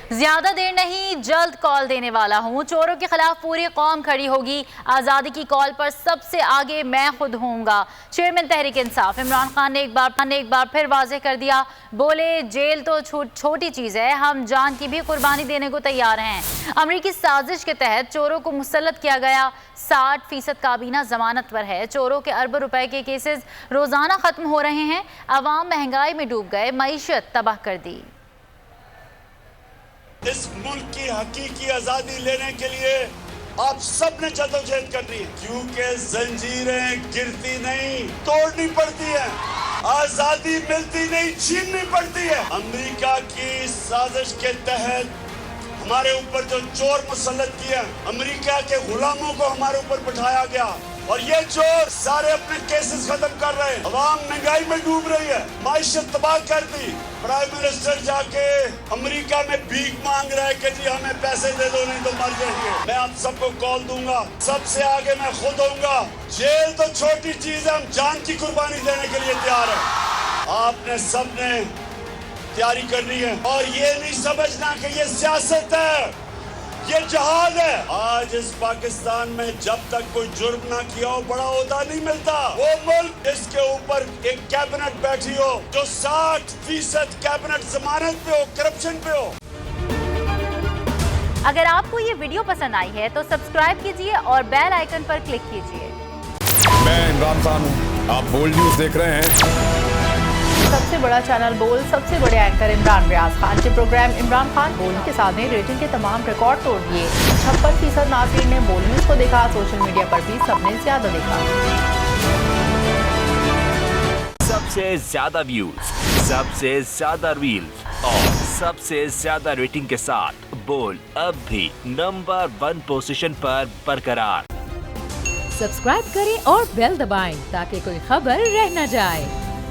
ज्यादा देर नहीं, जल्द कॉल देने वाला हूँ। चोरों के खिलाफ पूरी कौम खड़ी होगी। आज़ादी की कॉल पर सबसे आगे मैं खुद होऊंगा। चेयरमैन तहरीक इंसाफ इमरान खान ने एक बार फिर वाज़ेह कर दिया। बोले, जेल तो छोटी चीज़ है, हम जान की भी कुर्बानी देने को तैयार हैं। अमरीकी साजिश के तहत चोरों को मुसल्लत किया गया। 60% काबीना जमानत पर है। चोरों के अरबों रुपए के केसेस रोजाना खत्म हो रहे हैं। अवाम महंगाई में डूब गए, मईशत तबाह कर दी। इस मुल्क की हकीकी आजादी लेने के लिए आप सब ने जद्दोजहद करनी है, क्योंकि जंजीरें गिरती नहीं, तोड़नी पड़ती है। आजादी मिलती नहीं, छीननी पड़ती है। अमेरिका की साजिश के तहत हमारे ऊपर जो चोर मुसल्लत किए, अमेरिका के गुलामों को हमारे ऊपर बिठाया गया, और ये चोर सारे अपने केसेस खत्म कर रहे हैं। अवाम महंगाई में डूब रही है, माइशत तबाह कर दी। प्राइम मिनिस्टर जाके अमेरिका में भीख मांग रहे हैं कि जी हमें पैसे दे दो, नहीं तो मर जाएंगे। मैं आप सबको कॉल दूंगा, सबसे आगे मैं खुद होऊंगा। जेल तो छोटी चीज है, हम जान की कुर्बानी देने के लिए तैयार है। आपने सबने तैयारी करनी है, और ये नहीं समझना कि ये सियासत है, ये जहाद है। आज इस पाकिस्तान में जब तक कोई जुर्म ना किया हो, बड़ा ओहदा नहीं मिलता। वो मुल्क जिसके ऊपर एक कैबिनेट बैठी हो जो 60% कैबिनेट जमानत पे हो, करप्शन पे हो। अगर आपको ये वीडियो पसंद आई है तो सब्सक्राइब कीजिए और बेल आइकन पर क्लिक कीजिए। मैं इमरान खान हूँ, आप बोल्ड न्यूज देख रहे हैं। सबसे बड़ा चैनल बोल, सबसे बड़े एंकर इमरान रियाज खान के प्रोग्राम इमरान खान बोल के साथ में रेटिंग के तमाम रिकॉर्ड तोड़ दिए। 56% नाज़रीन ने बोल न्यूज को देखा। सोशल मीडिया पर भी सबने ज्यादा देखा। सबसे ज्यादा व्यूज, सबसे ज्यादा रील्स और सबसे ज्यादा रेटिंग के साथ बोल अब भी नंबर 1 पोजीशन पर बरकरार। सब्सक्राइब करें और बेल दबाएं ताकि कोई खबर रह न जाए।